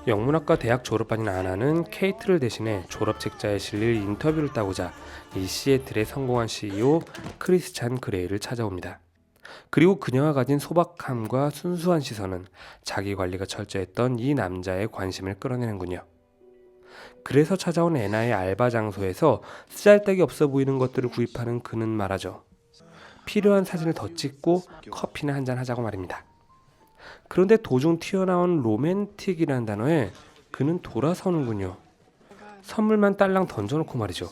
영문학과 대학 졸업반인 아나는 케이트를 대신해 졸업책자에 실릴 인터뷰를 따고자 이 시애틀의 성공한 CEO 크리스찬 그레이를 찾아옵니다. 그리고 그녀가 가진 소박함과 순수한 시선은 자기 관리가 철저했던 이 남자의 관심을 끌어내는군요. 그래서 찾아온 애나의 알바 장소에서 쓰잘데기 없어 보이는 것들을 구입하는 그는 말하죠. 필요한 사진을 더 찍고 커피나 한잔 하자고 말입니다. 그런데 도중 튀어나온 로맨틱이라는 단어에 그는 돌아서는군요. 선물만 딸랑 던져놓고 말이죠.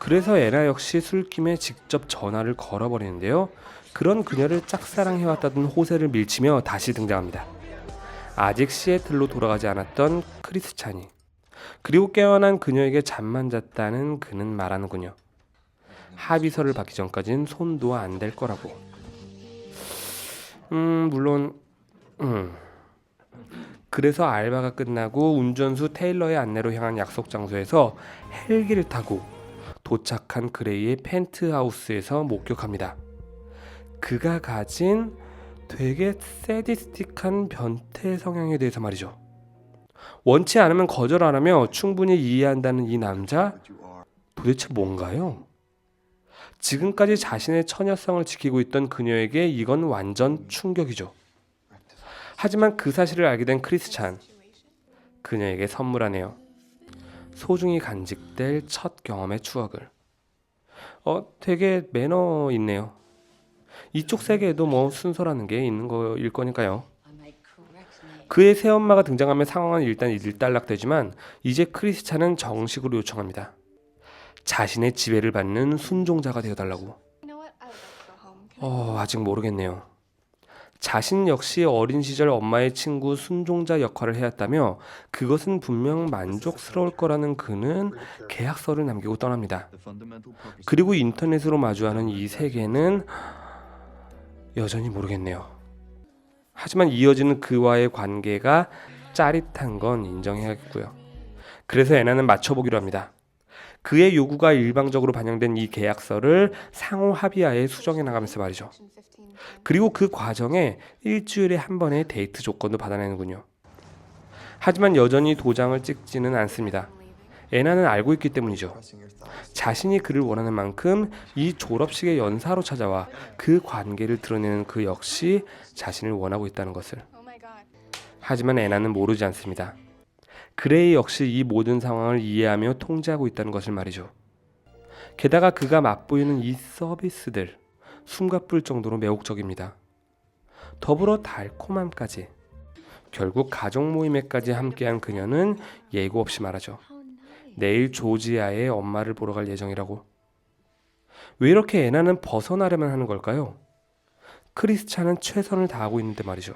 그래서 애나 역시 술김에 직접 전화를 걸어버리는데요. 그런 그녀를 짝사랑해왔다던 호세를 밀치며 다시 등장합니다. 아직 시애틀로 돌아가지 않았던 크리스찬이. 그리고 깨어난 그녀에게 잠만 잤다는 그는 말하는군요. 합의서를 받기 전까진 손도 안 댈 거라고. 물론 그래서 알바가 끝나고 운전수 테일러의 안내로 향한 약속 장소에서 헬기를 타고 도착한 그레이의 펜트하우스에서 목격합니다. 그가 가진 되게 세디스틱한 변태 성향에 대해서 말이죠. 원치 않으면 거절 안 하며 충분히 이해한다는 이 남자, 도대체 뭔가요? 지금까지 자신의 처녀성을 지키고 있던 그녀에게 이건 완전 충격이죠. 하지만 그 사실을 알게 된 크리스찬, 그녀에게 선물하네요. 소중히 간직될 첫 경험의 추억을. 되게 매너 있네요. 이쪽 세계에도 순서라는 게 있는 거일 거니까요. 그의 새엄마가 등장하며 상황은 일단 일단락되지만 이제 크리스찬은 정식으로 요청합니다. 자신의 지배를 받는 순종자가 되어달라고. 아직 모르겠네요. 자신 역시 어린 시절 엄마의 친구 순종자 역할을 해왔다며 그것은 분명 만족스러울 거라는 그는 계약서를 남기고 떠납니다. 그리고 인터넷으로 마주하는 이 세계는 여전히 모르겠네요. 하지만 이어지는 그와의 관계가 짜릿한 건 인정해야겠고요. 그래서 애나는 맞춰보기로 합니다. 그의 요구가 일방적으로 반영된 이 계약서를 상호 합의하에 수정해 나가면서 말이죠. 그리고 그 과정에 일주일에 한 번의 데이트 조건도 받아내는군요. 하지만 여전히 도장을 찍지는 않습니다. 애나는 알고 있기 때문이죠. 자신이 그를 원하는 만큼 이 졸업식의 연사로 찾아와 그 관계를 드러내는 그 역시 자신을 원하고 있다는 것을. 하지만 애나는 모르지 않습니다. 그레이 역시 이 모든 상황을 이해하며 통제하고 있다는 것을 말이죠. 게다가 그가 맛보이는 이 서비스들, 숨가쁠 정도로 매혹적입니다. 더불어 달콤함까지. 결국 가족 모임에까지 함께한 그녀는 예고 없이 말하죠. 내일 조지아의 엄마를 보러 갈 예정이라고. 왜 이렇게 애나는 벗어나려만 하는 걸까요? 크리스찬은 최선을 다하고 있는데 말이죠.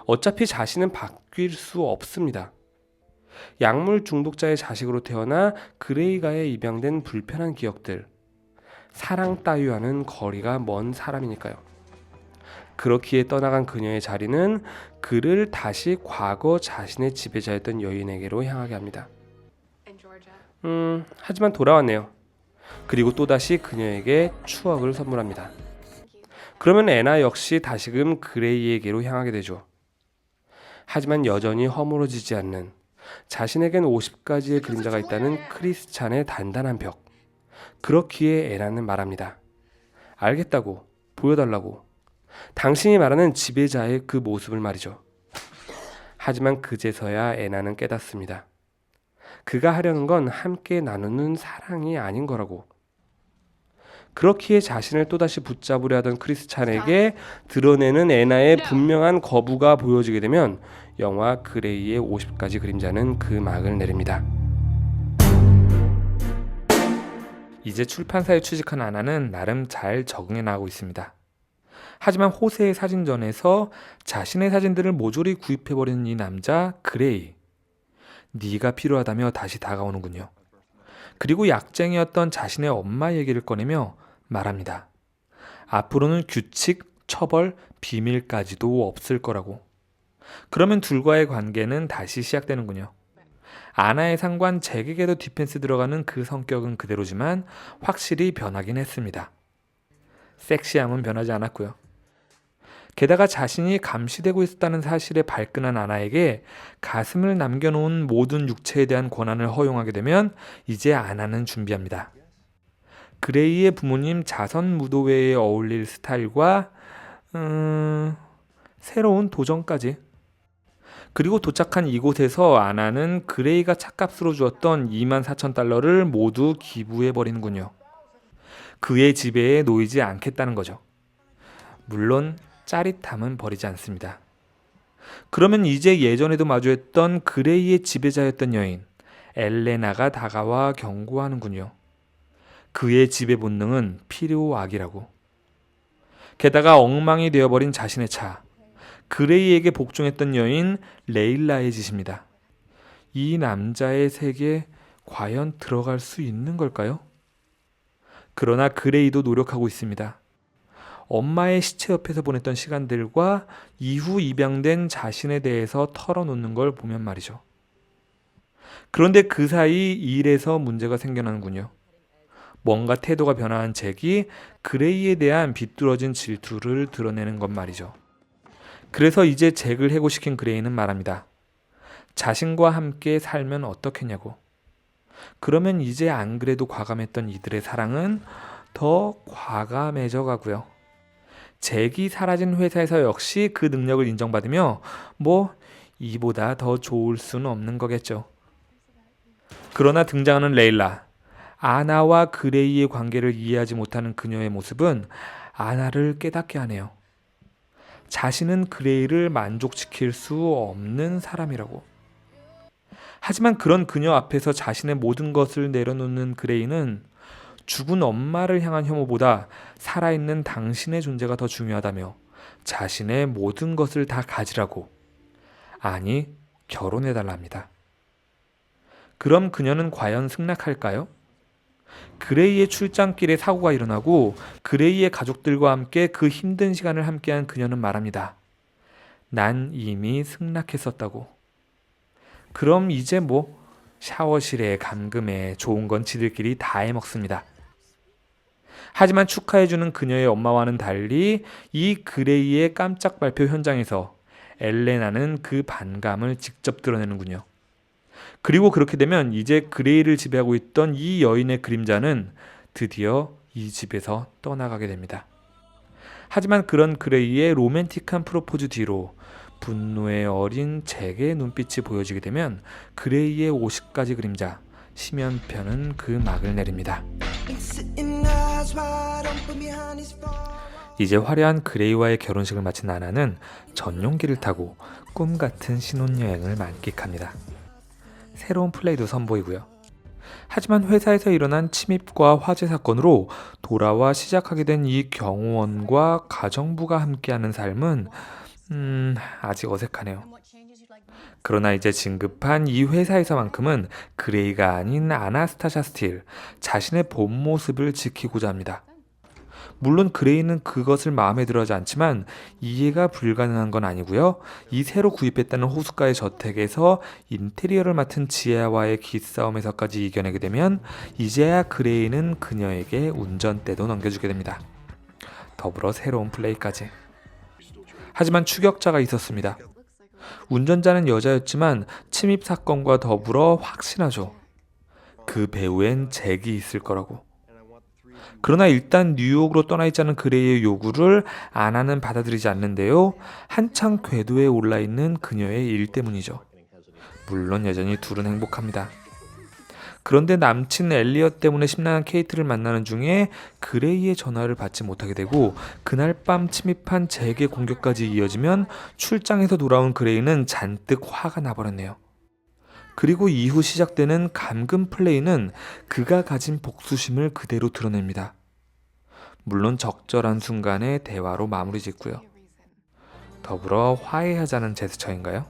어차피 자신은 바뀔 수 없습니다. 약물 중독자의 자식으로 태어나 그레이가에 입양된 불편한 기억들. 사랑 따위와는 거리가 먼 사람이니까요. 그렇기에 떠나간 그녀의 자리는 그를 다시 과거 자신의 지배자였던 여인에게로 향하게 합니다. 하지만 돌아왔네요. 그리고 또다시 그녀에게 추억을 선물합니다. 그러면 애나 역시 다시금 그레이에게로 향하게 되죠. 하지만 여전히 허물어지지 않는, 자신에겐 50가지의 그림자가 있다는 크리스찬의 단단한 벽. 그렇기에 애나는 말합니다. 알겠다고, 보여달라고. 당신이 말하는 지배자의 그 모습을 말이죠. 하지만 그제서야 애나는 깨닫습니다. 그가 하려는 건 함께 나누는 사랑이 아닌 거라고. 그렇기에 자신을 또다시 붙잡으려 하던 크리스찬에게 드러내는 애나의 분명한 거부가 보여지게 되면 영화 그레이의 50가지 그림자는 그 막을 내립니다. 이제 출판사에 취직한 아나는 나름 잘 적응해 나가고 있습니다. 하지만 호세의 사진전에서 자신의 사진들을 모조리 구입해버리는 이 남자 그레이. 네가 필요하다며 다시 다가오는군요. 그리고 약쟁이였던 자신의 엄마 얘기를 꺼내며 말합니다. 앞으로는 규칙, 처벌, 비밀까지도 없을 거라고. 그러면 둘과의 관계는 다시 시작되는군요. 아나의 상관 잭에게도 디펜스 들어가는 그 성격은 그대로지만 확실히 변하긴 했습니다. 섹시함은 변하지 않았고요. 게다가 자신이 감시되고 있었다는 사실에 발끈한 아나에게 가슴을 남겨놓은 모든 육체에 대한 권한을 허용하게 되면 이제 아나는 준비합니다. 그레이의 부모님 자선 무도회에 어울릴 스타일과 새로운 도전까지. 그리고 도착한 이곳에서 아나는 그레이가 찻값으로 주었던 24,000달러를 모두 기부해버리는군요. 그의 지배에 놓이지 않겠다는 거죠. 물론 짜릿함은 버리지 않습니다. 그러면 이제 예전에도 마주했던 그레이의 지배자였던 여인 엘레나가 다가와 경고하는군요. 그의 지배 본능은 필요악이라고. 게다가 엉망이 되어버린 자신의 차, 그레이에게 복종했던 여인 레일라의 짓입니다. 이 남자의 세계에 과연 들어갈 수 있는 걸까요? 그러나 그레이도 노력하고 있습니다. 엄마의 시체 옆에서 보냈던 시간들과 이후 입양된 자신에 대해서 털어놓는 걸 보면 말이죠. 그런데 그 사이 일에서 문제가 생겨나는군요. 뭔가 태도가 변화한 잭이 그레이에 대한 비뚤어진 질투를 드러내는 것 말이죠. 그래서 이제 잭을 해고시킨 그레이는 말합니다. 자신과 함께 살면 어떻겠냐고. 그러면 이제 안 그래도 과감했던 이들의 사랑은 더 과감해져 가고요. 잭이 사라진 회사에서 역시 그 능력을 인정받으며 이보다 더 좋을 수는 없는 거겠죠. 그러나 등장하는 레일라, 아나와 그레이의 관계를 이해하지 못하는 그녀의 모습은 아나를 깨닫게 하네요. 자신은 그레이를 만족시킬 수 없는 사람이라고. 하지만 그런 그녀 앞에서 자신의 모든 것을 내려놓는 그레이는 죽은 엄마를 향한 혐오보다 살아있는 당신의 존재가 더 중요하다며 자신의 모든 것을 다 가지라고, 아니 결혼해달라 합니다. 그럼 그녀는 과연 승낙할까요? 그레이의 출장길에 사고가 일어나고 그레이의 가족들과 함께 그 힘든 시간을 함께한 그녀는 말합니다. 난 이미 승낙했었다고. 그럼 이제 샤워실에 감금에 좋은 건 지들끼리 다 해먹습니다. 하지만 축하해주는 그녀의 엄마와는 달리 이 그레이의 깜짝 발표 현장에서 엘레나는 그 반감을 직접 드러내는군요. 그리고 그렇게 되면 이제 그레이를 지배하고 있던 이 여인의 그림자는 드디어 이 집에서 떠나가게 됩니다. 하지만 그런 그레이의 로맨틱한 프로포즈 뒤로 분노에 어린 잭의 눈빛이 보여지게 되면 그레이의 50가지 그림자 심연편은 그 막을 내립니다. 이제 화려한 그레이와의 결혼식을 마친 아나는 전용기를 타고 꿈같은 신혼여행을 만끽합니다. 새로운 플레이도 선보이고요. 하지만 회사에서 일어난 침입과 화재 사건으로 돌아와 시작하게 된 이 경호원과 가정부가 함께하는 삶은 아직 어색하네요. 그러나 이제 진급한 이 회사에서만큼은 그레이가 아닌 아나스타샤 스틸, 자신의 본 모습을 지키고자 합니다. 물론 그레이는 그것을 마음에 들어하지 않지만 이해가 불가능한 건 아니고요. 이 새로 구입했다는 호숫가의 저택에서 인테리어를 맡은 지혜와의 기싸움에서까지 이겨내게 되면 이제야 그레이는 그녀에게 운전대도 넘겨주게 됩니다. 더불어 새로운 플레이까지. 하지만 추격자가 있었습니다. 운전자는 여자였지만 침입 사건과 더불어 확신하죠. 그 배후엔 잭이 있을 거라고. 그러나 일단 뉴욕으로 떠나 있자는 그레이의 요구를 아나는 받아들이지 않는데요. 한창 궤도에 올라있는 그녀의 일 때문이죠. 물론 여전히 둘은 행복합니다. 그런데 남친 엘리엇 때문에 심란한 케이트를 만나는 중에 그레이의 전화를 받지 못하게 되고 그날 밤 침입한 잭의 공격까지 이어지면 출장에서 돌아온 그레이는 잔뜩 화가 나버렸네요. 그리고 이후 시작되는 감금 플레이는 그가 가진 복수심을 그대로 드러냅니다. 물론 적절한 순간에 대화로 마무리 짓고요. 더불어 화해하자는 제스처인가요?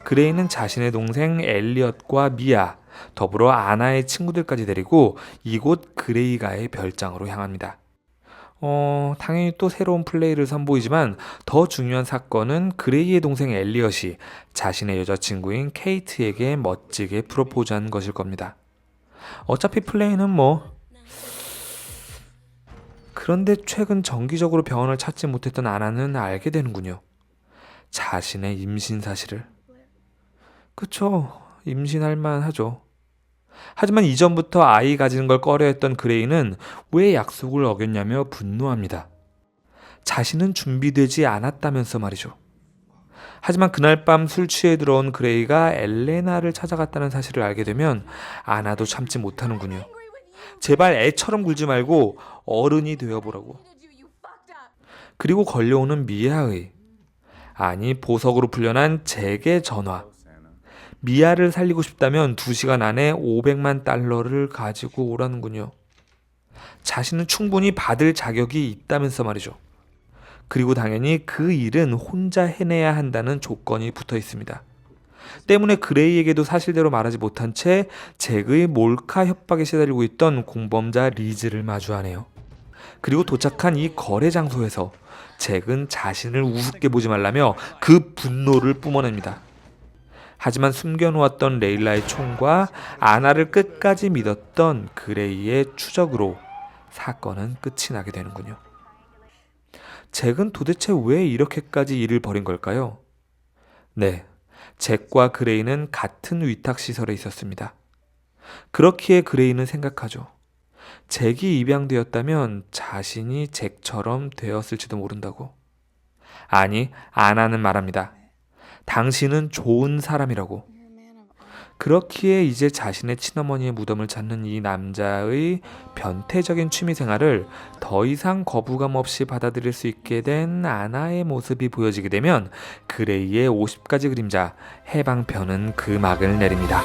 그레이는 자신의 동생 엘리엇과 미아, 더불어 아나의 친구들까지 데리고 이곳 그레이가의 별장으로 향합니다. 당연히 또 새로운 플레이를 선보이지만 더 중요한 사건은 그레이의 동생 엘리엇이 자신의 여자친구인 케이트에게 멋지게 프로포즈한 것일 겁니다. 어차피 플레이는 그런데 최근 정기적으로 병원을 찾지 못했던 아나는 알게 되는군요. 자신의 임신 사실을. 그쵸, 임신할 만하죠. 하지만 이전부터 아이 가지는 걸 꺼려했던 그레이는 왜 약속을 어겼냐며 분노합니다. 자신은 준비되지 않았다면서 말이죠. 하지만 그날 밤 술 취해 들어온 그레이가 엘레나를 찾아갔다는 사실을 알게 되면 아나도 참지 못하는군요. 제발 애처럼 굴지 말고 어른이 되어보라고. 그리고 걸려오는 미아의, 아니 보석으로 풀려난 잭의 전화. 미아를 살리고 싶다면 2시간 안에 500만 달러를 가지고 오라는군요. 자신은 충분히 받을 자격이 있다면서 말이죠. 그리고 당연히 그 일은 혼자 해내야 한다는 조건이 붙어 있습니다. 때문에 그레이에게도 사실대로 말하지 못한 채 잭의 몰카 협박에 시달리고 있던 공범자 리즈를 마주하네요. 그리고 도착한 이 거래 장소에서 잭은 자신을 우습게 보지 말라며 그 분노를 뿜어냅니다. 하지만 숨겨놓았던 레일라의 총과 아나를 끝까지 믿었던 그레이의 추적으로 사건은 끝이 나게 되는군요. 잭은 도대체 왜 이렇게까지 일을 벌인 걸까요? 네, 잭과 그레이는 같은 위탁시설에 있었습니다. 그렇기에 그레이는 생각하죠. 잭이 입양되었다면 자신이 잭처럼 되었을지도 모른다고. 아니, 아나는 말합니다. 당신은 좋은 사람이라고. 그렇기에 이제 자신의 친어머니의 무덤을 찾는 이 남자의 변태적인 취미생활을 더 이상 거부감 없이 받아들일 수 있게 된 아나의 모습이 보여지게 되면 그레이의 50가지 그림자 해방편은 그 막을 내립니다.